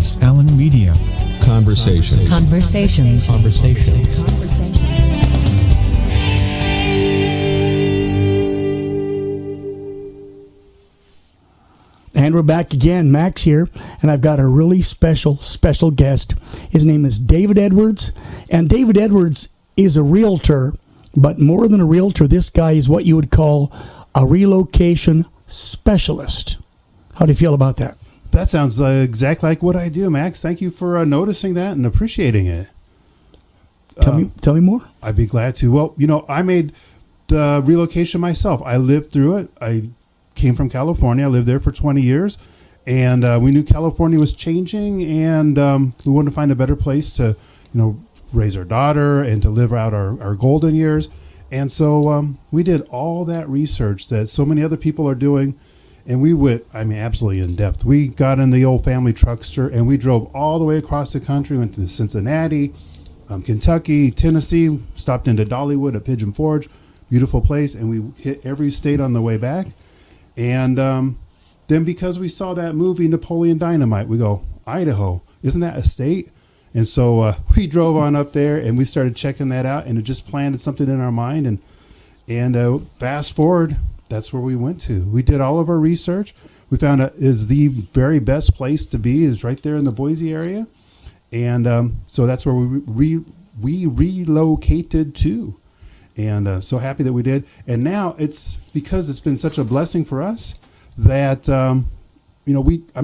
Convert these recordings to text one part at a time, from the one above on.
Max Allen Media. Conversations. And we're back again. Max here, and I've got a really special guest. His name is David Edwards, and David Edwards is a realtor, but more than a realtor, this guy is what you would call a relocation specialist. How do you feel about that? That sounds exactly like what I do, Max. Thank you for noticing that and appreciating it. Tell me more. I'd be glad to. Well, I made the relocation myself. I lived through it. I came from California. I lived there for 20 years, and we knew California was changing, and we wanted to find a better place to, raise our daughter and to live out our golden years. And so we did all that research that so many other people are doing. And we went, absolutely in depth. We got in the old family truckster and we drove all the way across the country, went to Cincinnati, Kentucky, Tennessee, stopped into Dollywood at Pigeon Forge, beautiful place. And we hit every state on the way back. And then because we saw that movie, Napoleon Dynamite, we go, Idaho, isn't that a state? And so we drove on up there and we started checking that out, and it just planted something in our mind. And fast forward, that's where we went to. We did all of our research. We found out is the very best place to be is right there in the Boise area. And so that's where we relocated to. And so happy that we did. And now it's because it's been such a blessing for us that, I'm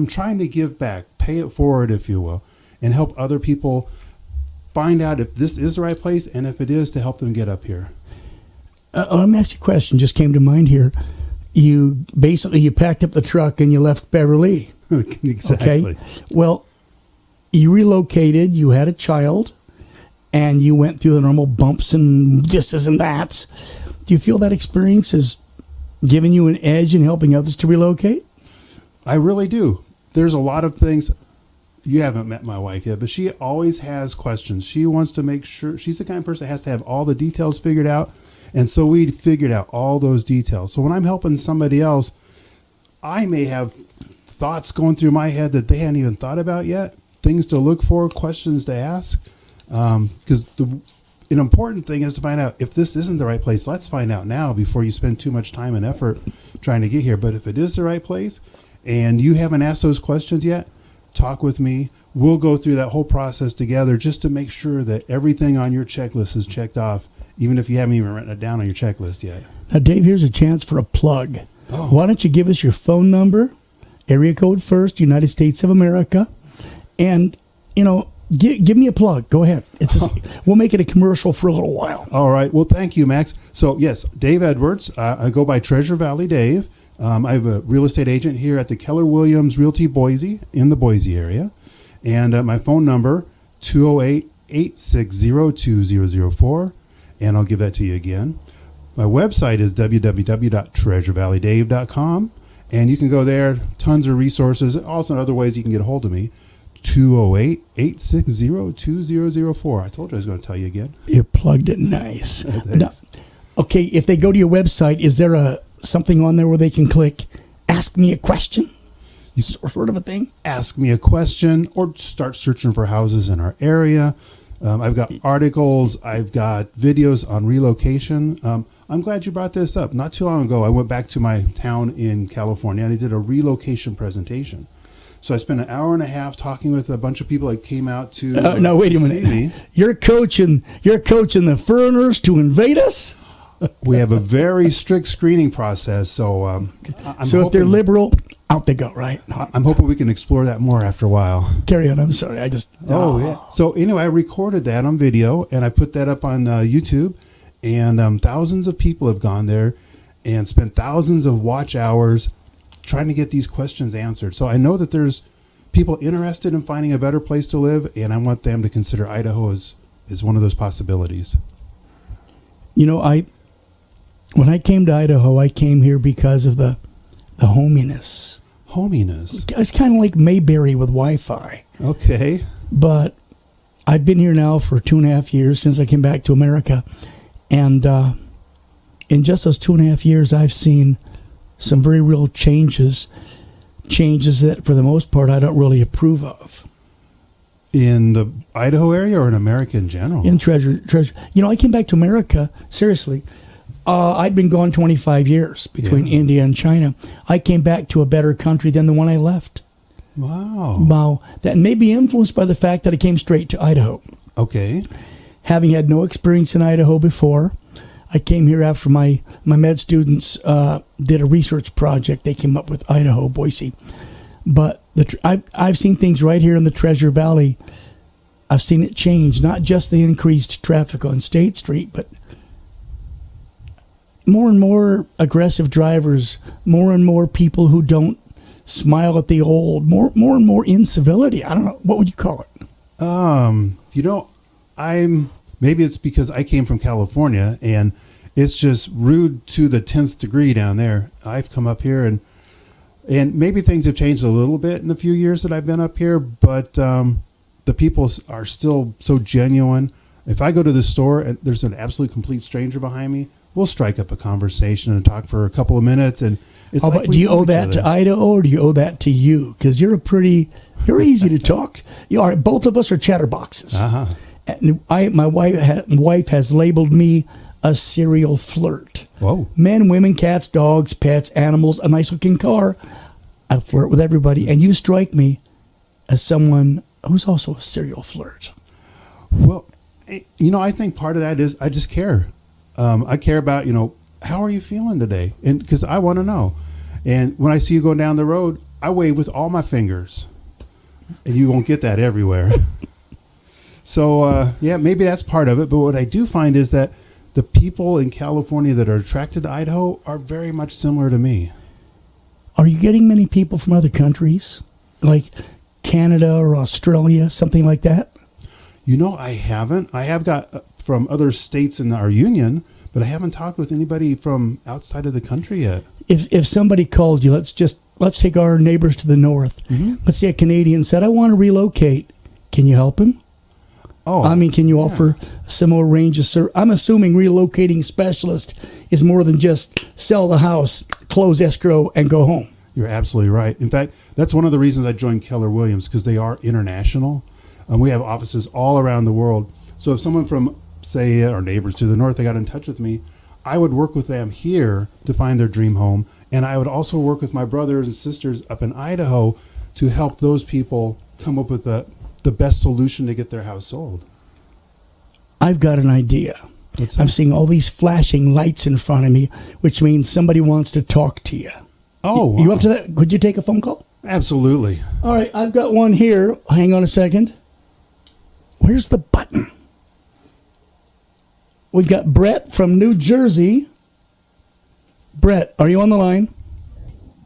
trying to give back, pay it forward, if you will, and help other people find out if this is the right place, and if it is, to help them get up here. Let me ask you a question. Just came to mind here. You packed up the truck and you left Beverly. Exactly. Okay. Well, you relocated. You had a child, and you went through the normal bumps and thises and that's. Do you feel that experience has given you an edge in helping others to relocate? I really do. There's a lot of things. You haven't met my wife yet, but she always has questions. She wants to make sure. She's the kind of person that has to have all the details figured out. And so we figured out all those details. So when I'm helping somebody else, I may have thoughts going through my head that they hadn't even thought about yet, things to look for, questions to ask. Because an important thing is to find out if this isn't the right place. Let's find out now before you spend too much time and effort trying to get here. But if it is the right place and you haven't asked those questions yet, talk with me. We'll go through that whole process together just to make sure that everything on your checklist is checked off, even if you haven't even written it down on your checklist yet. Now, Dave, here's a chance for a plug. Oh. Why don't you give us your phone number, area code first, United States of America, and, give me a plug. Go ahead. We'll make it a commercial for a little while. All right. Well, thank you, Max. So, yes, Dave Edwards. I go by Treasure Valley Dave. I have a real estate agent here at the Keller Williams Realty Boise in the Boise area. And my phone number, 208-860-2004. And I'll give that to you again. My website is www.treasurevalleydave.com. And you can go there, tons of resources, also other ways you can get a hold of me. 208-860-2004. I told you I was going to tell you again. You plugged it nice. Now, okay, if they go to your website, is there something on there where they can click, ask me a question? Sort of a thing? Ask me a question or start searching for houses in our area. I've got articles. I've got videos on relocation. I'm glad you brought this up. Not too long ago, I went back to my town in California and I did a relocation presentation. So I spent an hour and a half talking with a bunch of people that came out to no, wait a minute. Me. You're coaching the foreigners to invade us? We have a very strict screening process. So if they're liberal, out they go, right? I'm hoping we can explore that more after a while. Carry on. I'm sorry. Yeah. So anyway, I recorded that on video and I put that up on YouTube, and thousands of people have gone there and spent thousands of watch hours trying to get these questions answered. So I know that there's people interested in finding a better place to live, and I want them to consider Idaho as one of those possibilities. When I came to Idaho, I came here because of the hominess. Hominess? It's kind of like Mayberry with Wi-Fi. Okay. But I've been here now for 2.5 years since I came back to America. And in just those 2.5 years, I've seen some very real changes that for the most part I don't really approve of. In the Idaho area or in America in general? In Treasure. I came back to America, seriously. I'd been gone 25 years between India and China. I came back to a better country than the one I left. Wow. That may be influenced by the fact that I came straight to Idaho. Okay. Having had no experience in Idaho before, I came here after my med students did a research project. They came up with Idaho, Boise. But I've seen things right here in the Treasure Valley. I've seen it change, not just the increased traffic on State Street, but more and more aggressive drivers, more and more people who don't smile at the old, more and more incivility. I don't know. What would you call it? Maybe it's because I came from California and it's just rude to the 10th degree down there. I've come up here and maybe things have changed a little bit in the few years that I've been up here, but the people are still so genuine. If I go to the store and there's an absolute complete stranger behind me, we'll strike up a conversation and talk for a couple of minutes. And it's do you owe that to Idaho or do you owe that to you? Because you're easy to talk. You are. Both of us are chatterboxes. Uh-huh. And my wife has labeled me a serial flirt. Whoa. Men, women, cats, dogs, pets, animals, a nice looking car. I flirt with everybody. And you strike me as someone who's also a serial flirt. Well, I think part of that is I just care. I care about, how are you feeling today? And because I want to know. And when I see you going down the road, I wave with all my fingers. And you won't get that everywhere. So, maybe that's part of it. But what I do find is that the people in California that are attracted to Idaho are very much similar to me. Are you getting many people from other countries? Like Canada or Australia, something like that? I haven't. I have got from other states in our union, but I haven't talked with anybody from outside of the country yet. If somebody called you, let's take our neighbors to the north. Mm-hmm. Let's say a Canadian said, I want to relocate. Can you help him? Oh, can you offer a similar range of service? I'm assuming relocating specialist is more than just sell the house, close escrow, and go home. You're absolutely right. In fact, that's one of the reasons I joined Keller Williams, because they are international. We have offices all around the world. So if someone from, say, our neighbors to the north, they got in touch with me, I would work with them here to find their dream home. And I would also work with my brothers and sisters up in Idaho to help those people come up with the best solution to get their house sold. I've got an idea. I'm seeing all these flashing lights in front of me, which means somebody wants to talk to you. Oh, wow. You up to that? Could you take a phone call? Absolutely. All right, I've got one here. Hang on a second. Where's the button? We've got Brett from New Jersey. Brett, are you on the line?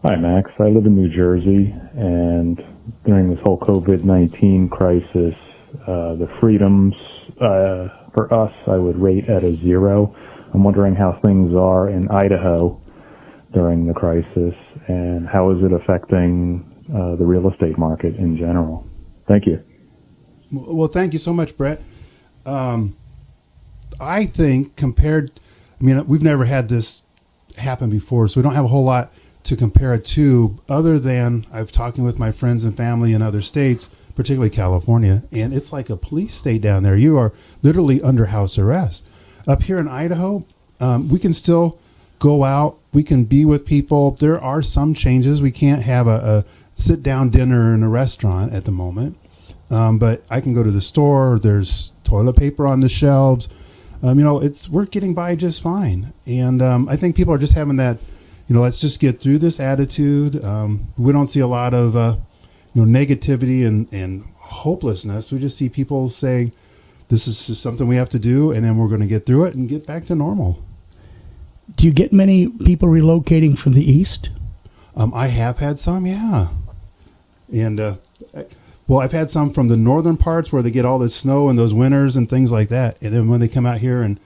Hi, Max. I live in New Jersey, and during this whole COVID-19 crisis, the freedoms for us, I would rate at a 0. I'm wondering how things are in Idaho during the crisis, and how is it affecting the real estate market in general? Thank you. Well, thank you so much, Brett. I think we've never had this happen before, so we don't have a whole lot to compare it to, other than I've talking with my friends and family in other states, particularly California, and it's like a police state down there. You are literally under house arrest. Up here in Idaho, we can still go out. We can be with people. There are some changes. We can't have a sit-down dinner in a restaurant at the moment, but I can go to the store. There's toilet paper on the shelves. We're getting by just fine. And I think people are just having that, let's just get through this attitude. We don't see a lot of, negativity and hopelessness. We just see people saying, this is just something we have to do, and then we're going to get through it and get back to normal. Do you get many people relocating from the east? I have had some, yeah. And, I've had some from the northern parts where they get all the snow and those winters and things like that. And then when they come out here and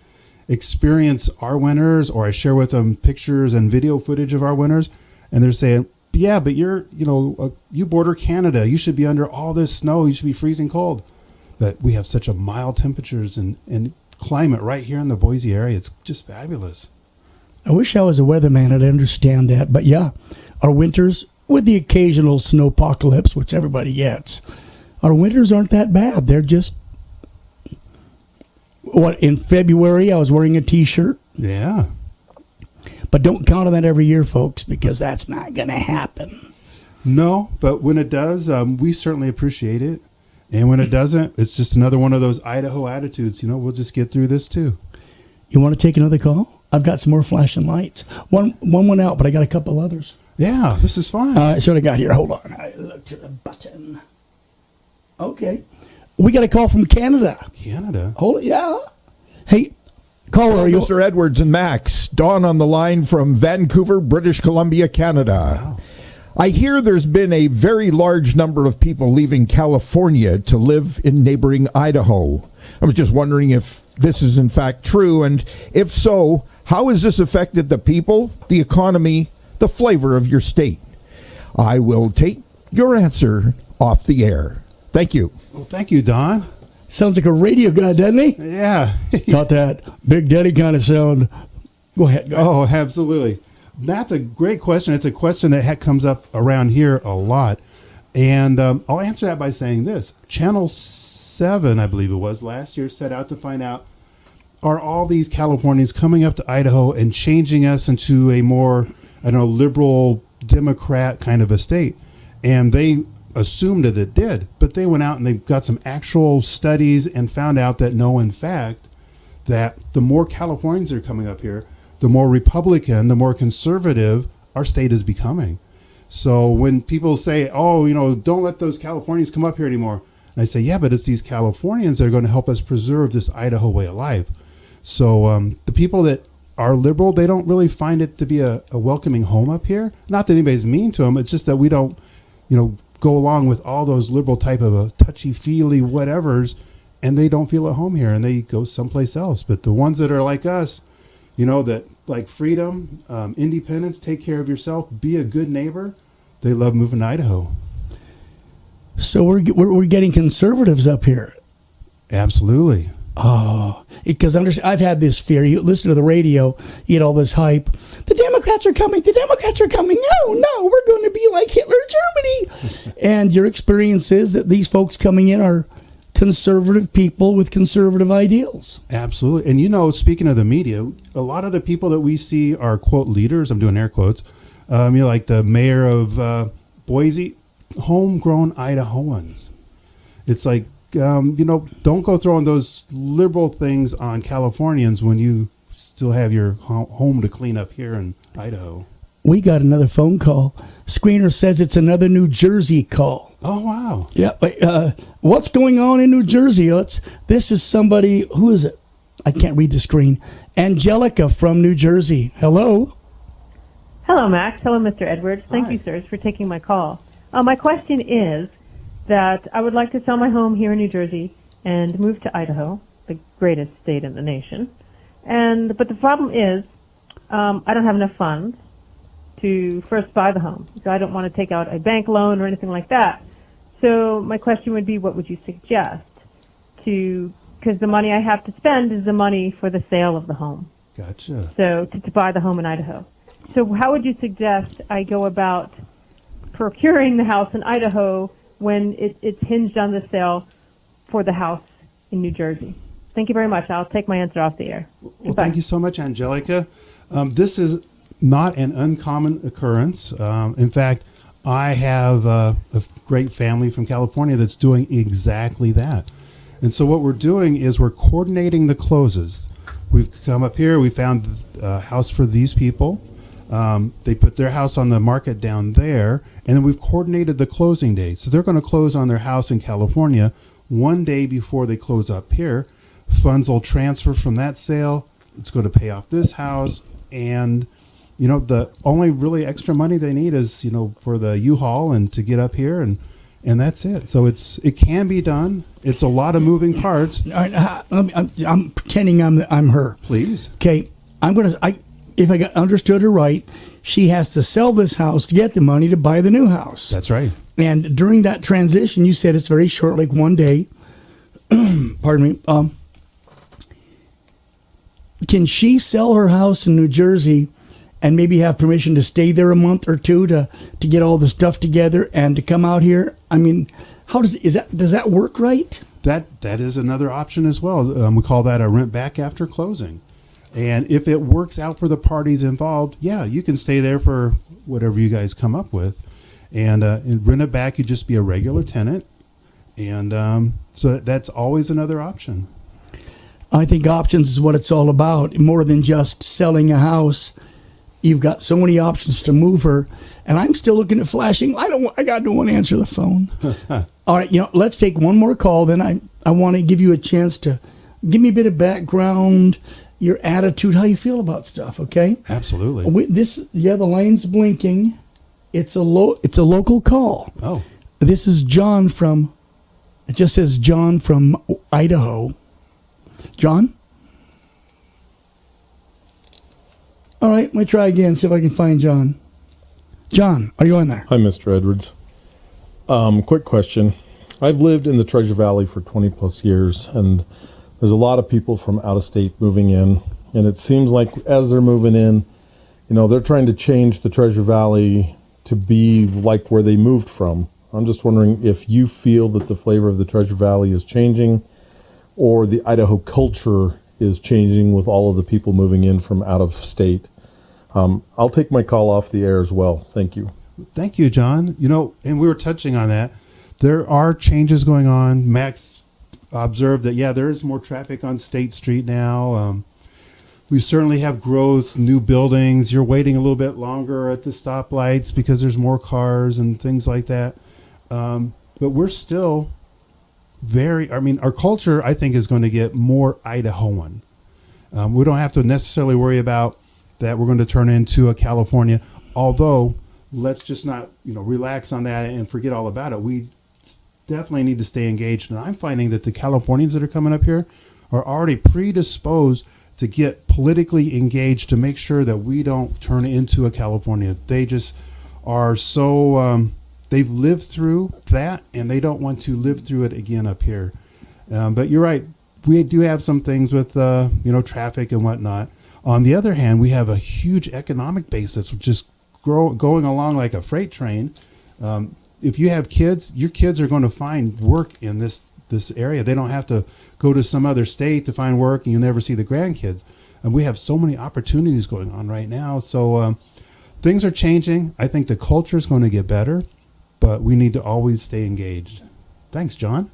experience our winters, or I share with them pictures and video footage of our winters, and they're saying, yeah, but you border Canada. You should be under all this snow. You should be freezing cold. But we have such a mild temperatures and climate right here in the Boise area. It's just fabulous. I wish I was a weatherman. I'd understand that. But yeah, our winters, with the occasional snowpocalypse, which everybody gets, Our winters aren't that bad. They're just, in February I was wearing a T-shirt. Yeah. But don't count on that every year, folks, because that's not going to happen. No, but when it does, we certainly appreciate it. And when it doesn't, it's just another one of those Idaho attitudes. We'll just get through this too. You want to take another call? I've got some more flashing lights. One went out, but I got a couple others. Yeah, this is fine. That's what I got here. Hold on. I look to the button. Okay. We got a call from Canada. Canada? Hold it. Yeah. Hey, caller, are you? Mr. Edwards and Max, Dawn on the line from Vancouver, British Columbia, Canada. Wow. I hear there's been a very large number of people leaving California to live in neighboring Idaho. I was just wondering if this is in fact true, and if so, how has this affected the people, the economy, the flavor of your state? I will take your answer off the air. Thank you. Well, thank you, Don. Sounds like a radio guy, doesn't he? Yeah. Got that Big Daddy kind of sound. Go ahead. Oh, absolutely. That's a great question. It's a question that comes up around here a lot. And I'll answer that by saying this. Channel 7, I believe it was, last year set out to find out, are all these Californians coming up to Idaho and changing us into a more, liberal Democrat kind of a state? And they assumed that it did. But they went out and they got some actual studies and found out that no, in fact, that the more Californians that are coming up here, the more Republican, the more conservative our state is becoming. So when people say, don't let those Californians come up here anymore. And I say, yeah, but it's these Californians that are going to help us preserve this Idaho way of life. So the people that are liberal, they don't really find it to be a welcoming home up here. Not that anybody's mean to them. It's just that we don't, go along with all those liberal type of a touchy-feely whatevers, and they don't feel at home here and they go someplace else. But the ones that are like us, that like freedom, independence, take care of yourself, be a good neighbor, they love moving to Idaho. So we're getting conservatives up here. Absolutely. Oh, because I've had this fear. You listen to the radio, you get all this hype. The Democrats are coming. The Democrats are coming. No, we're going to be like Hitler, Germany. And your experience is that these folks coming in are conservative people with conservative ideals. Absolutely. And speaking of the media, a lot of the people that we see are quote leaders, I'm doing air quotes, like the mayor of Boise, homegrown Idahoans. It's like, don't go throwing those liberal things on Californians when you still have your home to clean up here in Idaho. We got another phone call. Screener says it's another New Jersey call. Oh, wow. Yeah. What's going on in New Jersey? This is somebody, who is it? I can't read the screen. Angelica from New Jersey. Hello. Hello, Max. Hello, Mr. Edwards. Thank you, sirs, for taking my call. My question is that I would like to sell my home here in New Jersey and move to Idaho, the greatest state in the nation. But the problem is I don't have enough funds to first buy the home. So I don't want to take out a bank loan or anything like that. So my question would be, what would you suggest because the money I have to spend is the money for the sale of the home. Gotcha. So to buy the home in Idaho. So how would you suggest I go about procuring the house in Idaho when it's hinged on the sale for the house in New Jersey? Thank you very much. I'll take my answer off the air. Well, thank you so much, Angelica. This is not an uncommon occurrence. In fact, I have a great family from California that's doing exactly that. And so what we're doing is we're coordinating the closes. We've come up here. We found a house for these people. They put their house on the market down there, and then we've coordinated the closing date. So they're going to close on their house in California one day before they close up here. Funds will transfer from that sale. It's going to pay off this house, and the only really extra money they need is for the U-Haul and to get up here, and that's it. So it can be done. It's a lot of moving parts. I'm pretending I'm her. Please. Okay, if I understood her right, she has to sell this house to get the money to buy the new house. That's right. And during that transition, you said it's very short, like one day. Pardon me. Can she sell her house in New Jersey and maybe have permission to stay there a month or two to get all the stuff together and to come out here? I mean, does that work right? That is another option as well. We call that a rent back after closing. And if it works out for the parties involved, yeah, you can stay there for whatever you guys come up with. And rent it back, you'd just be a regular tenant. And so that's always another option. I think options is what it's all about, more than just selling a house. You've got so many options to move her. And I'm still looking at flashing. I don't want to answer the phone. All right, let's take one more call. Then I want to give you a chance to give me a bit of background, your attitude, how you feel about stuff, okay? Absolutely. The line's blinking. It's a local call. Oh. This is John it just says John from Idaho. John? All right, let me try again, see if I can find John. John, are you on there? Hi, Mr. Edwards. Quick question. I've lived in the Treasure Valley for 20 plus years, and there's a lot of people from out of state moving in, and it seems like as they're moving in, they're trying to change the Treasure Valley to be like where they moved from. I'm just wondering if you feel that the flavor of the Treasure Valley is changing, or the Idaho culture is changing with all of the people moving in from out of state. I'll take my call off the air as well. Thank you. Thank you, John. And we were touching on that. There are changes going on. Max observed that, there is more traffic on State Street now. We certainly have growth, new buildings. You're waiting a little bit longer at the stoplights because there's more cars and things like that. But we're still our culture, I think, is going to get more Idahoan. We don't have to necessarily worry about that we're going to turn into a California, although let's just not, relax on that and forget all about it. We definitely need to stay engaged. And I'm finding that the Californians that are coming up here are already predisposed to get politically engaged to make sure that we don't turn into a California. They just are so, they've lived through that and they don't want to live through it again up here. But you're right. We do have some things with, traffic and whatnot. On the other hand, we have a huge economic base that's just going along like a freight train. If you have kids, your kids are going to find work in this area. They don't have to go to some other state to find work, and you'll never see the grandkids. And we have so many opportunities going on right now. So things are changing. I think the culture is going to get better, but we need to always stay engaged. Thanks, John.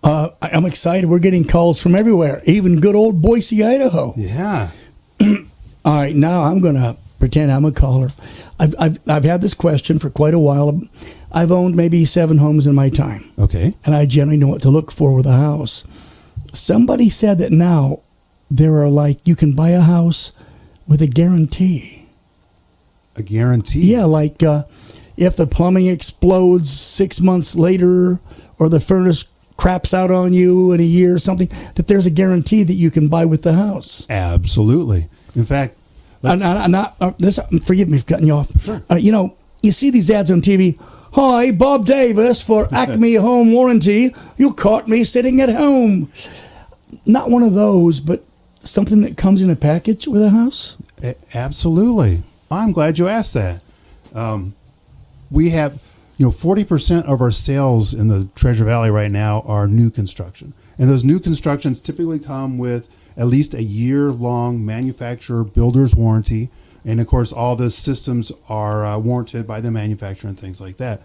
I'm excited. We're getting calls from everywhere, even good old Boise, Idaho. Yeah. All right, now I'm going to pretend I'm a caller. I've had this question for quite a while. I've owned maybe 7 homes in my time. Okay. And I generally know what to look for with a house. Somebody said that now there are you can buy a house with a guarantee. A guarantee? Yeah, if the plumbing explodes 6 months later or the furnace craps out on you in a year or something, that there's a guarantee that you can buy with the house. Absolutely. In fact, forgive me for cutting you off. Sure. You see these ads on TV. Hi, Bob Davis for Acme Home Warranty. You caught me sitting at home. Not one of those, but something that comes in a package with a house? Absolutely. I'm glad you asked that. We have, 40% of our sales in the Treasure Valley right now are new construction. And those new constructions typically come with at least a year-long manufacturer builder's warranty. And, of course, all the systems are warranted by the manufacturer and things like that.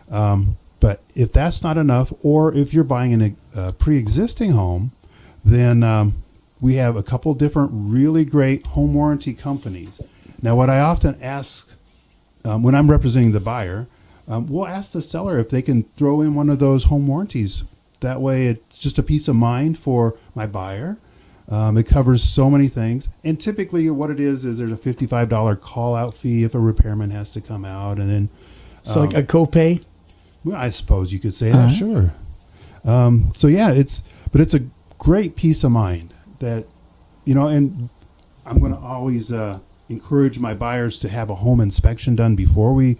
But if that's not enough, or if you're buying a pre-existing home, then we have a couple different really great home warranty companies. Now, what I often ask when I'm representing the buyer, we'll ask the seller if they can throw in one of those home warranties. That way, it's just a peace of mind for my buyer. It covers so many things. And typically what it is there's a $55 call-out fee if a repairman has to come out. And then... So like a copay? Well, I suppose you could say that, sure. So, yeah, it's a great peace of mind that, and I'm going to always encourage my buyers to have a home inspection done before we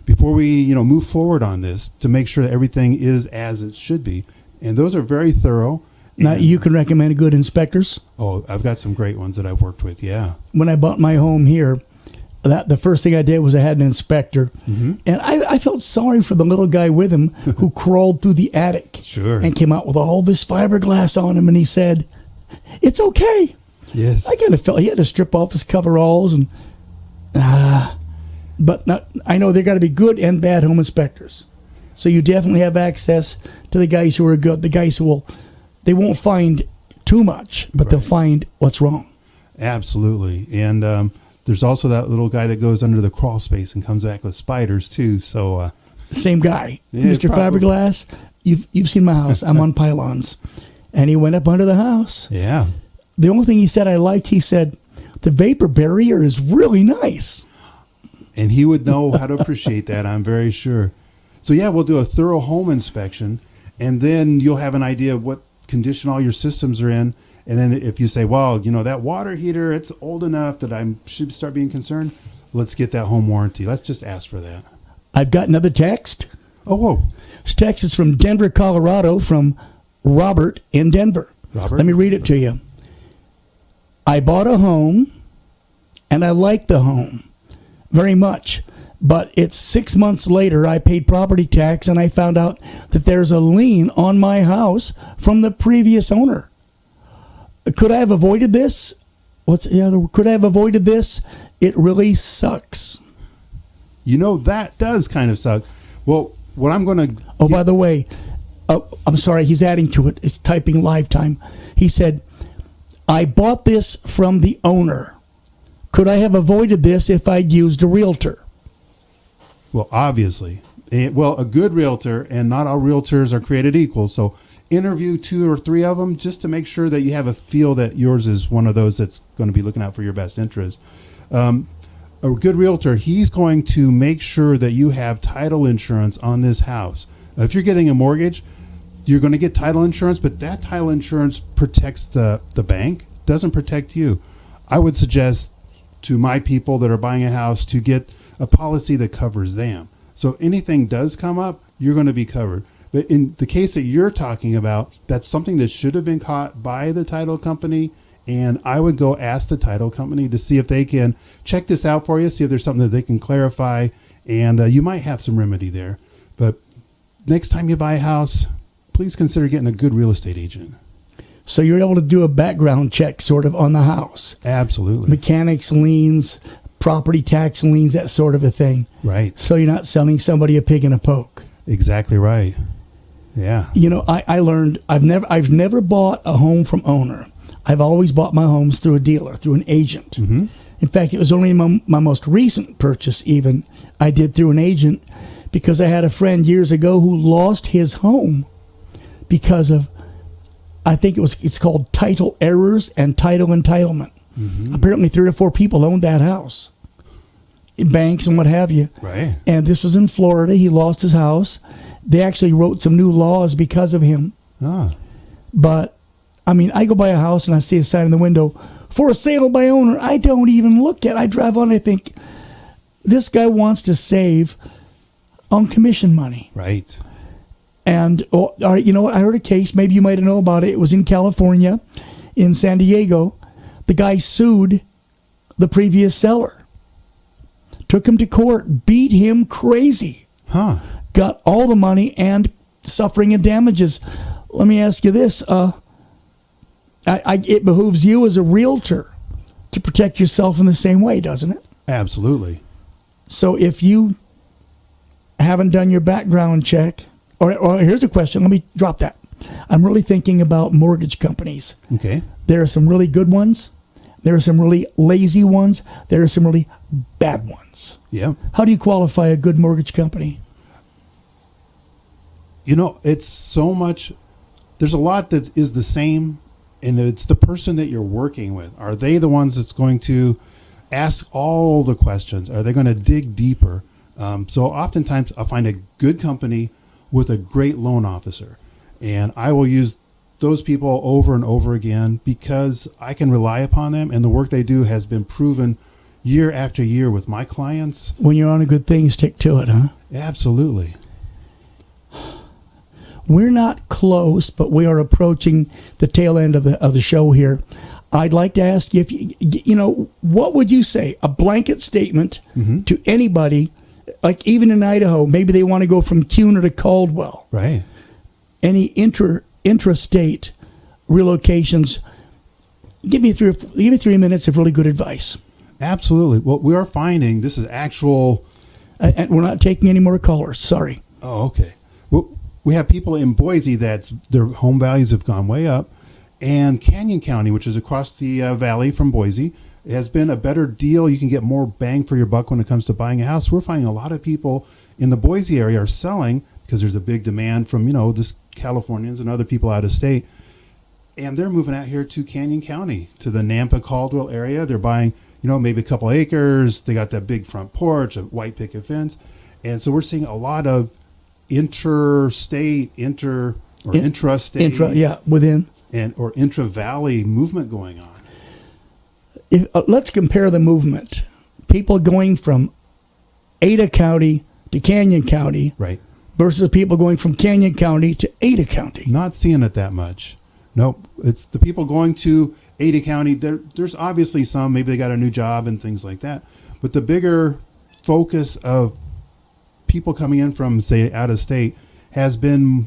move forward on this, to make sure that everything is as it should be. And those are very thorough. Now, you can recommend good inspectors? Oh, I've got some great ones that I've worked with, yeah. When I bought my home here, the first thing I did was I had an inspector. And I felt sorry for the little guy with him who crawled through the attic. Sure. And came out with all this fiberglass on him, and he said, "It's okay." Yes. I kind of felt he had to strip off his coveralls and but I know there got to be good and bad home inspectors. So you definitely have access to the guys who are good, the guys who they won't find too much, but they'll find what's wrong. Absolutely. And there's also that little guy that goes under the crawl space and comes back with spiders too. So Same guy, Yeah, Mr. probably. Fiberglass. You've seen my house. I'm on pylons, and he went up under the house. yeah. The only thing he said I liked, he said, the vapor barrier is really nice. And he would know how to appreciate that, I'm very sure. So yeah, we'll do a thorough home inspection, and then you'll have an idea of what condition all your systems are in. And then if you say, well, that water heater, it's old enough that I should start being concerned, let's get that home warranty. Let's just ask for that. I've got another text. Oh, whoa. This text is from Denver, Colorado, from Robert in Denver. Robert? Let me read it to you. I bought a home, and I like the home very much. But it's 6 months later, I paid property tax, and I found out that there's a lien on my house from the previous owner. Could I have avoided this? Could I have avoided this? It really sucks. That does kind of suck. Well, what I'm going to... Oh, by the way, I'm sorry, he's adding to it. It's typing live time. He said, I bought this from the owner. Could I have avoided this if I'd used a realtor? Well, obviously. A good realtor, and not all realtors are created equal, so interview 2 or 3 of them just to make sure that you have a feel that yours is one of those that's going to be looking out for your best interest. A good realtor, he's going to make sure that you have title insurance on this house. If you're getting a mortgage, you're going to get title insurance, but that title insurance protects the bank, doesn't protect you. I would suggest to my people that are buying a house to get a policy that covers them. So if anything does come up, you're going to be covered. But in the case that you're talking about, that's something that should have been caught by the title company. And I would go ask the title company to see if they can check this out for you, see if there's something that they can clarify. And you might have some remedy there. But next time you buy a house, please consider getting a good real estate agent. So you're able to do a background check sort of on the house. Absolutely. Mechanics liens, property tax liens, that sort of a thing. Right. So you're not selling somebody a pig in a poke. Exactly right. Yeah. I learned I've never bought a home from owner. I've always bought my homes through a dealer, through an agent. Mm-hmm. In fact, it was only my most recent purchase even I did through an agent, because I had a friend years ago who lost his home because of, I think it's called title errors and title entitlement. Mm-hmm. Apparently 3 or 4 people owned that house, banks and what have you. Right. And this was in Florida. He lost his house. They actually wrote some new laws because of him. Ah. But I go by a house and I see a sign in the window, for sale by owner. I don't even look at it. I drive on and I think, this guy wants to save on commission money. Right. And you know what? I heard a case, maybe you might know about it. It was in California, in San Diego. The guy sued the previous seller, took him to court, beat him crazy. Huh. Got all the money and suffering and damages. Let me ask you this. It behooves you as a realtor to protect yourself in the same way, doesn't it? Absolutely. So if you haven't done your background check, or here's a question, let me drop that. I'm really thinking about mortgage companies. Okay. There are some really good ones. There are some really lazy ones. There are some really bad ones. Yeah. How do you qualify a good mortgage company? It's so much. There's a lot that is the same, and it's the person that you're working with. Are they the ones that's going to ask all the questions? Are they going to dig deeper? So oftentimes I'll find a good company with a great loan officer, and I will use those people over and over again because I can rely upon them, and the work they do has been proven year after year with my clients. When you're on a good thing, stick to it, huh? Absolutely. we're not close, but we are approaching the tail end of the show here. I'd like to ask you if what would you say, a blanket statement to anybody, like even in Idaho, maybe they want to go from Kuna to Caldwell. Right. Any intrastate relocations. Give me 3 minutes of really good advice. Absolutely. What we are finding, this is actual. And we're not taking any more callers. Sorry. Oh, okay. Well, we have people in Boise that their home values have gone way up, and Canyon County, which is across the valley from Boise, has been a better deal. You can get more bang for your buck when it comes to buying a house. We're finding a lot of people in the Boise area are selling because there's a big demand from this Californians and other people out of state, and they're moving out here to Canyon County, to the Nampa Caldwell area. They're buying maybe a couple acres. They got that big front porch, a white picket fence, and so we're seeing a lot of intrastate, within or intra-valley movement going on. Let's compare the movement. People going from Ada County to Canyon County, right, versus people going from Canyon County to Ada County. Not seeing it that much. Nope. It's the people going to Ada County. There's obviously some, maybe they got a new job and things like that. But the bigger focus of people coming in from, say, out of state has been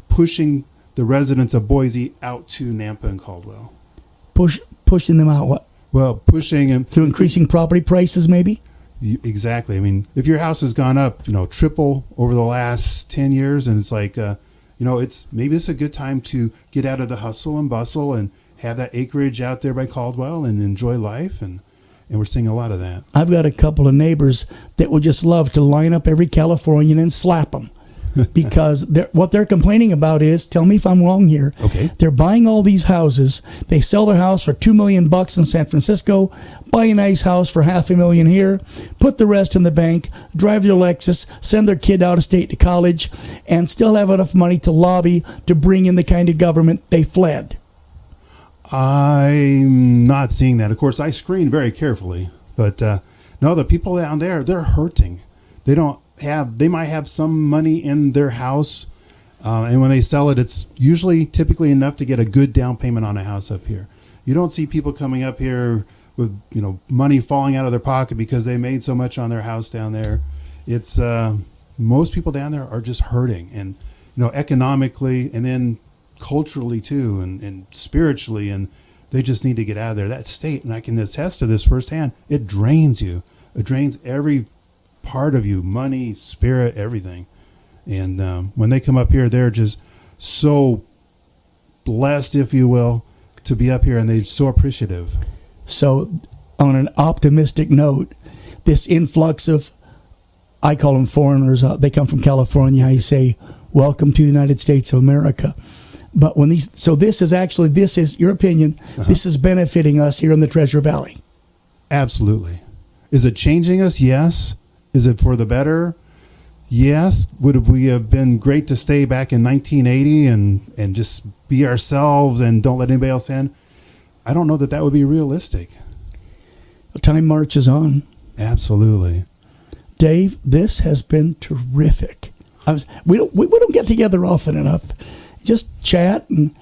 pushing the residents of Boise out to Nampa and Caldwell. Pushing them out what? Well, pushing them through increasing property prices, maybe. Exactly. I mean, if your house has gone up, triple over the last 10 years, and it's like, it's a good time to get out of the hustle and bustle and have that acreage out there by Caldwell and enjoy life, and we're seeing a lot of that. I've got a couple of neighbors that would just love to line up every Californian and slap them. Because what they're complaining about is, tell me if I'm wrong here. Okay. They're buying all these houses. They sell their house for $2 million in San Francisco, buy a nice house for $500,000 here, put the rest in the bank, drive their Lexus, send their kid out of state to college, and still have enough money to lobby to bring in the kind of government they fled. I'm not seeing that. Of course, I screen very carefully, but no, the people down there, they're hurting. They might have some money in their house, and when they sell it, it's typically enough to get a good down payment on a house up here. You don't see people coming up here with money falling out of their pocket because they made so much on their house down there. It's most people down there are just hurting, and economically, and then culturally too, and spiritually, and they just need to get out of there. That state, and I can attest to this firsthand, it drains you. It drains every part of you, money, spirit, everything. And when they come up here, they're just so blessed, if you will, to be up here, and they're so appreciative. So on an optimistic note, this influx of, I call them foreigners, they come from California, I say, welcome to the United States of America. But this is your opinion, this is benefiting us here in the Treasure Valley. Absolutely. Is it changing us? Yes. Is it for the better? Yes. Would we have been great to stay back in 1980 and just be ourselves and don't let anybody else in? I don't know that would be realistic. Time marches on. Absolutely. Dave, this has been terrific. We don't get together often enough. Just chat, and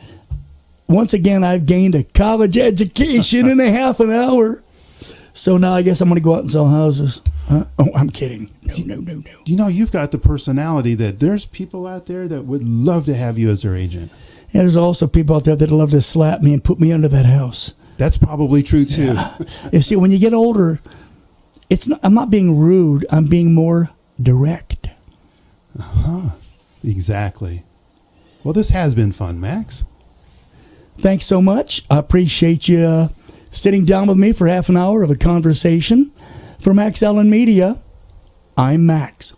once again, I've gained a college education in a half an hour. So now I guess I'm going to go out and sell houses. Oh, I'm kidding. No. You've got the personality that there's people out there that would love to have you as their agent. And there's also people out there that love to slap me and put me under that house. That's probably true too. Yeah. You see, when you get older, I'm not being rude. I'm being more direct. Exactly. Well, this has been fun, Max. Thanks so much. I appreciate you sitting down with me for half an hour of a conversation. For Max Allen Media, I'm Max.